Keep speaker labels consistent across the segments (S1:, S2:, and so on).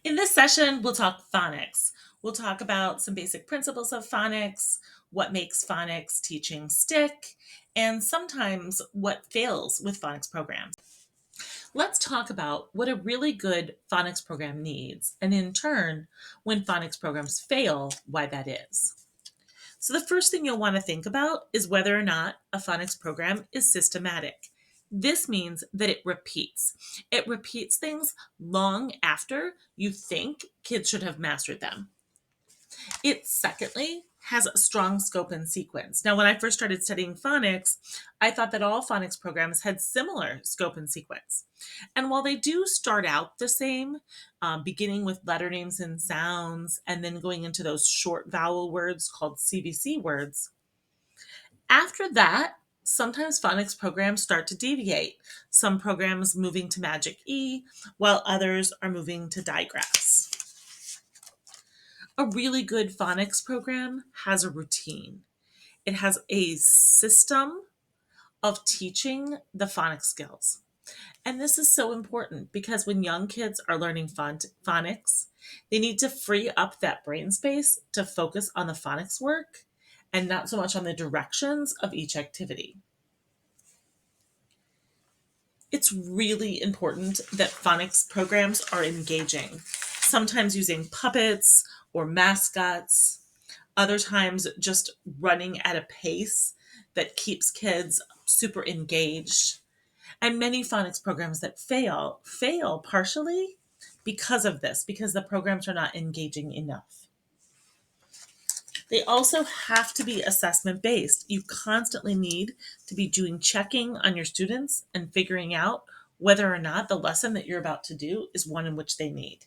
S1: In this session, we'll talk phonics. We'll talk about some basic principles of phonics, what makes phonics teaching stick, and sometimes what fails with phonics programs. Let's talk about what a really good phonics program needs, and in turn, when phonics programs fail, why that is. So, the first thing you'll want to think about is whether or not a phonics program is systematic. This means that it repeats. It repeats things long after you think kids should have mastered them. It, secondly, has a strong scope and sequence. Now, when I first started studying phonics, I thought that all phonics programs had similar scope and sequence. And while they do start out the same, beginning with letter names and sounds, and then going into those short vowel words called CVC words, after that, sometimes phonics programs start to deviate. Some programs moving to Magic E, while others are moving to digraphs. A really good phonics program has a routine. It has a system of teaching the phonics skills. And this is so important because when young kids are learning phonics, they need to free up that brain space to focus on the phonics work and not so much on the directions of each activity. It's really important that phonics programs are engaging, sometimes using puppets or mascots, other times just running at a pace that keeps kids super engaged. And many phonics programs that fail partially because of this, because the programs are not engaging enough. They also have to be assessment based. You constantly need to be doing checking on your students and figuring out whether or not the lesson that you're about to do is one in which they need.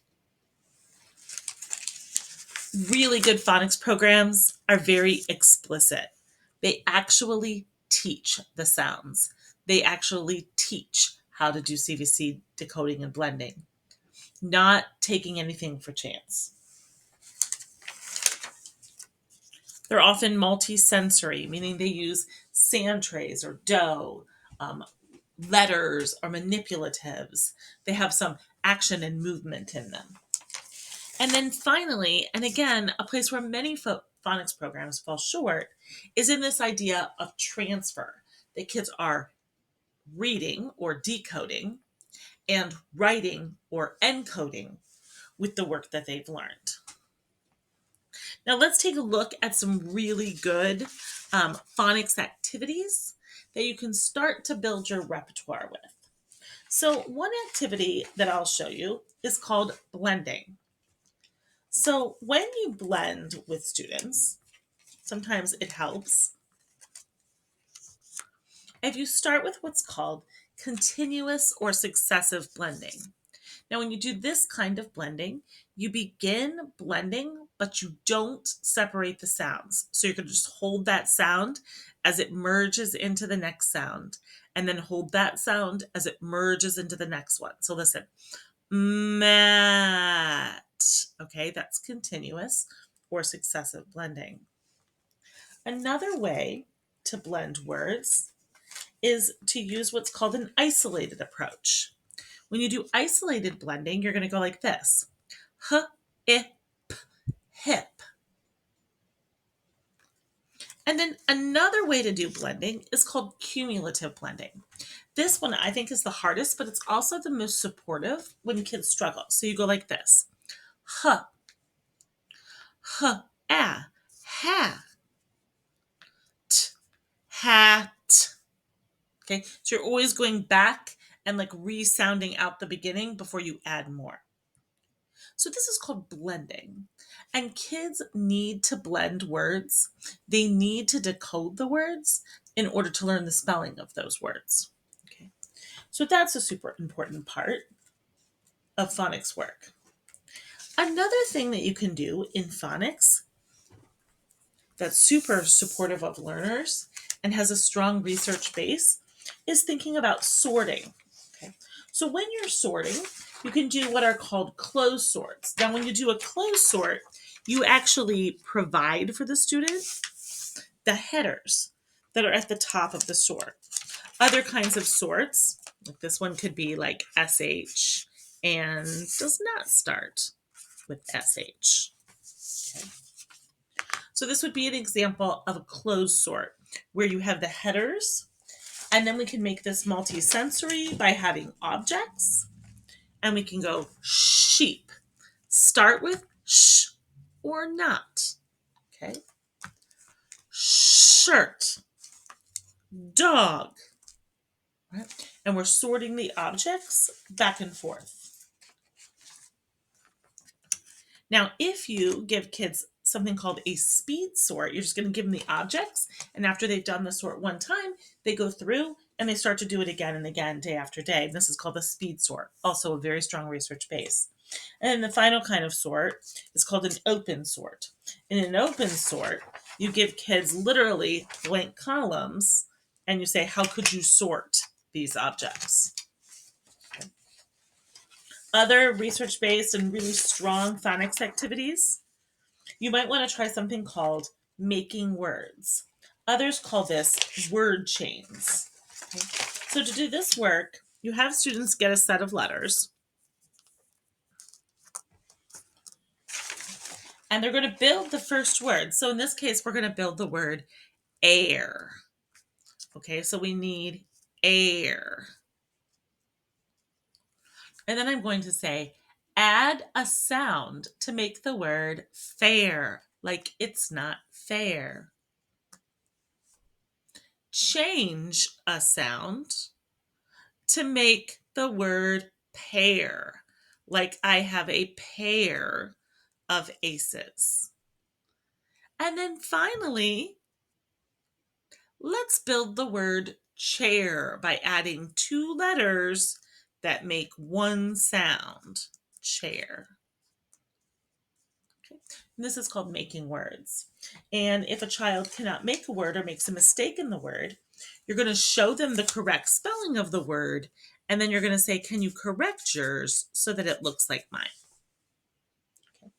S1: Really good phonics programs are very explicit. They actually teach the sounds. They actually teach how to do CVC decoding and blending, not taking anything for chance. They're often multi-sensory, meaning they use sand trays or dough, um, letters or manipulatives. They have some action and movement in them. And then finally, and again, a place where many phonics programs fall short is in this idea of transfer. The kids are reading or decoding and writing or encoding with the work that they've learned. Now let's take a look at some really good phonics activities that you can start to build your repertoire with. So one activity that I'll show you is called blending. So when you blend with students, sometimes it helps if you start with what's called continuous or successive blending. Now, when you do this kind of blending, you begin blending, but you don't separate the sounds. So you're going to just hold that sound as it merges into the next sound, and then hold that sound as it merges into the next one. So listen, mat. Okay, that's continuous or successive blending. Another way to blend words is to use what's called an isolated approach. When you do isolated blending, you're going to go like this. H, I, hip. And then another way to do blending is called cumulative blending. This one I think is the hardest, but it's also the most supportive when kids struggle. So you go like this. H, a, ha, t, hat. Okay, so you're always going back and like resounding out the beginning before you add more. So this is called blending. And kids need to blend words. They need to decode the words in order to learn the spelling of those words. Okay. So that's a super important part of phonics work. Another thing that you can do in phonics that's super supportive of learners and has a strong research base is thinking about sorting. Okay. So when you're sorting, you can do what are called closed sorts. Now, when you do a closed sort, you actually provide for the student the headers that are at the top of the sort. Other kinds of sorts, like this one could be like SH and does not start. with SH. Okay. So this would be an example of a closed sort where you have the headers, and then we can make this multi-sensory by having objects, and we can go sheep. Start with sh or not. Okay. Shirt. Dog. Right? And we're sorting the objects back and forth. Now, if you give kids something called a speed sort, you're just going to give them the objects, and after they've done the sort one time, they go through and they start to do it again and again, day after day. And this is called a speed sort, also a very strong research base. And then the final kind of sort is called an open sort. In an open sort, you give kids literally blank columns, and you say, how could you sort these objects? Okay. Other research-based and really strong phonics activities, you might want to try something called making words. Others call this word chains. Okay. So to do this work, you have students get a set of letters, and they're going to build the first word. So in this case, we're going to build the word air. Okay, so we need air. And then I'm going to say, add a sound to make the word fair, like it's not fair. Change a sound to make the word pair, like I have a pair of aces. And then finally, let's build the word chair by adding two letters that make one sound, chair. Okay. And this is called making words. And if a child cannot make a word or makes a mistake in the word, you're going to show them the correct spelling of the word, and then you're going to say, can you correct yours so that it looks like mine? Okay.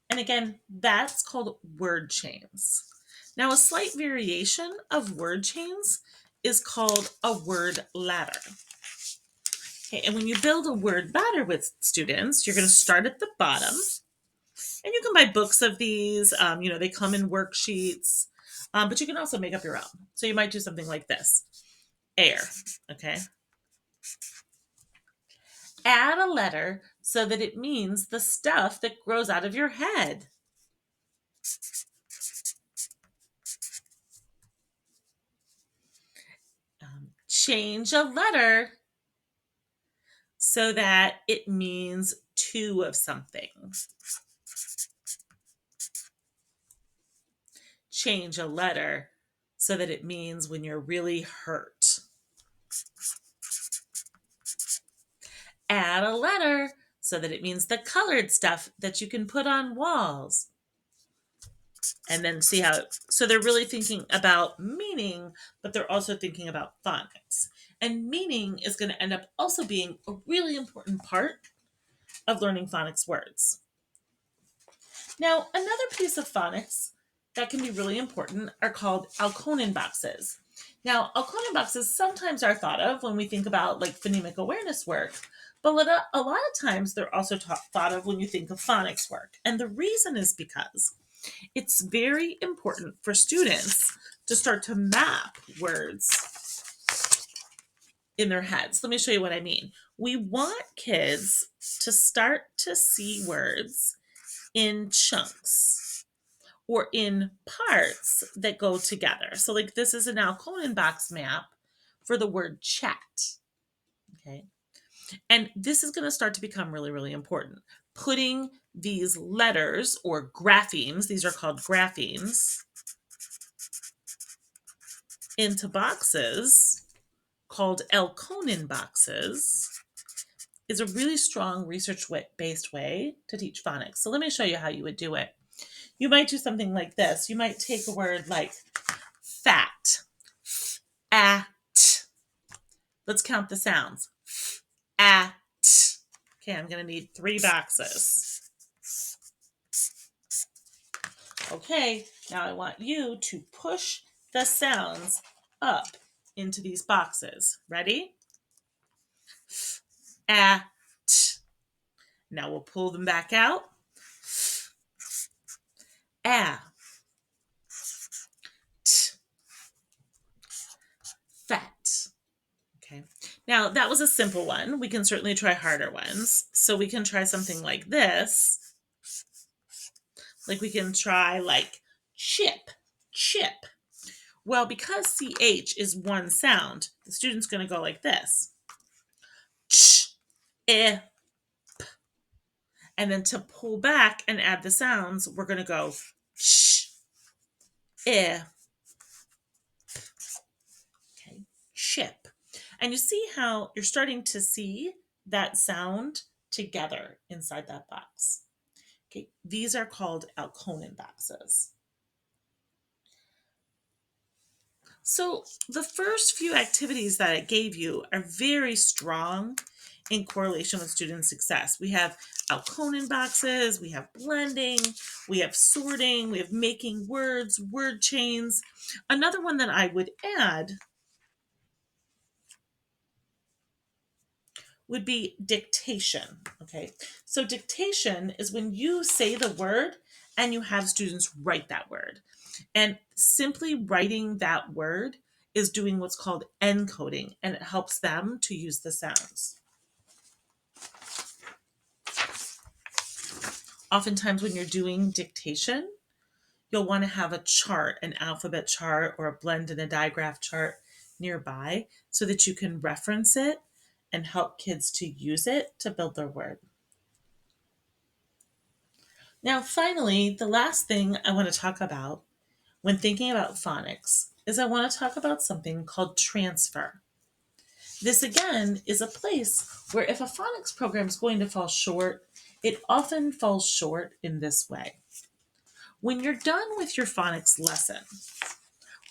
S1: And again, that's called word chains. Now, a slight variation of word chains is called a word ladder. Okay, and when you build a word ladder with students, you're going to start at the bottom, and you can buy books of these. They come in worksheets, but you can also make up your own. So you might do something like this. Air, okay? Add a letter so that it means the stuff that grows out of your head. Change a letter so that it means two of something. Change a letter so that it means when you're really hurt. Add a letter so that it means the colored stuff that you can put on walls. And then see how, so they're really thinking about meaning, but they're also thinking about phonics. And meaning is going to end up also being a really important part of learning phonics words. Now, another piece of phonics that can be really important are called Alconin boxes. Now, Alconin boxes sometimes are thought of when we think about like phonemic awareness work, but a lot of times they're also thought of when you think of phonics work. And the reason is because it's very important for students to start to map words in their heads. Let me show you what I mean. We want kids to start to see words in chunks or in parts that go together. So like this is an Alconin box map for the word chat. Okay. And this is going to start to become really, really important. Putting these letters or graphemes, these are called graphemes, into boxes called Alconin boxes is a really strong research-based way to teach phonics. So let me show you how you would do it. You might do something like this. You might take a word like fat, at. Let's count the sounds. At. Okay, I'm going to need 3 boxes. Okay, now I want you to push the sounds up into these boxes. Ready? At. Now we'll pull them back out. t, fat. Okay. Now that was a simple one. We can certainly try harder ones. So we can try something like this. Like we can try like chip, chip. Well, because CH is one sound, the student's going to go like this. Ch, eh. And then to pull back and add the sounds, we're going to go ch, eh. Okay, chip. And you see how you're starting to see that sound together inside that box. Okay, these are called Alconin boxes. So the first few activities that I gave you are very strong in correlation with student success. We have Alconin boxes, we have blending, we have sorting, we have making words, word chains. Another one that I would add would be dictation. Okay, so dictation is when you say the word and you have students write that word. And simply writing that word is doing what's called encoding, and it helps them to use the sounds. Oftentimes when you're doing dictation, you'll want to have a chart, an alphabet chart or a blend and a digraph chart nearby so that you can reference it and help kids to use it to build their word. Now, finally, the last thing I want to talk about when thinking about phonics is I want to talk about something called transfer. This again is a place where if a phonics program is going to fall short, it often falls short in this way. When you're done with your phonics lesson,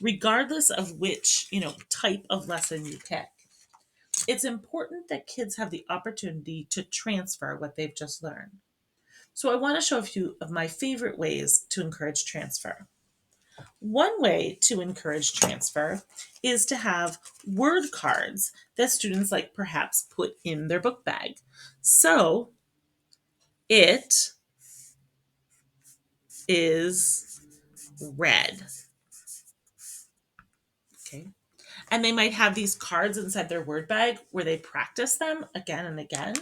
S1: regardless of which, type of lesson you pick, it's important that kids have the opportunity to transfer what they've just learned. So I want to show a few of my favorite ways to encourage transfer. One way to encourage transfer is to have word cards that students like perhaps put in their book bag. So it is red. Okay. And they might have these cards inside their word bag where they practice them again and again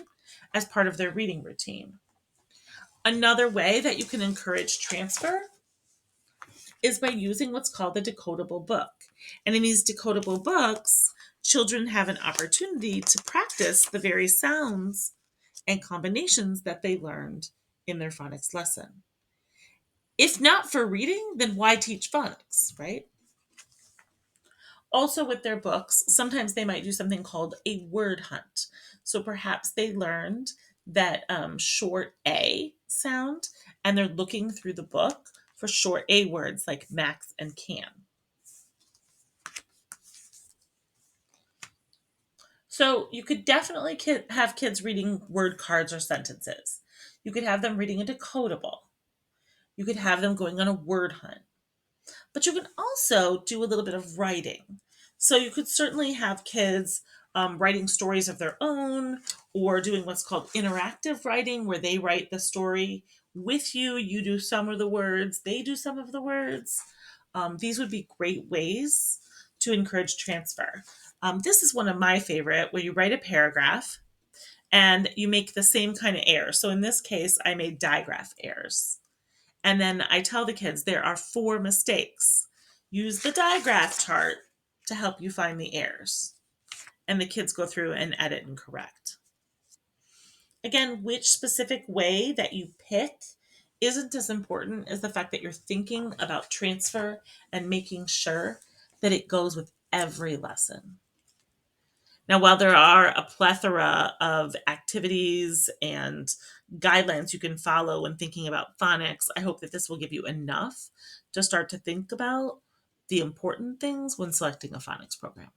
S1: as part of their reading routine. Another way that you can encourage transfer is by using what's called the decodable book. And in these decodable books, children have an opportunity to practice the very sounds and combinations that they learned in their phonics lesson. If not for reading, then why teach phonics, right? Also, with their books, sometimes they might do something called a word hunt. So perhaps they learned that short A sound, and they're looking through the book for short A words like max and can. So you could definitely have kids reading word cards or sentences. You could have them reading a decodable. You could have them going on a word hunt. But you can also do a little bit of writing. So you could certainly have kids writing stories of their own or doing what's called interactive writing, where they write the story with you. You do some of the words, they do some of the words. These would be great ways to encourage transfer. This is one of my favorite, where you write a paragraph and you make the same kind of errors. So in this case, I made digraph errors. And then I tell the kids there are 4 mistakes. Use the digraph chart to help you find the errors. And the kids go through and edit and correct. Again, which specific way that you pick isn't as important as the fact that you're thinking about transfer and making sure that it goes with every lesson. Now, while there are a plethora of activities and guidelines you can follow when thinking about phonics, I hope that this will give you enough to start to think about the important things when selecting a phonics program.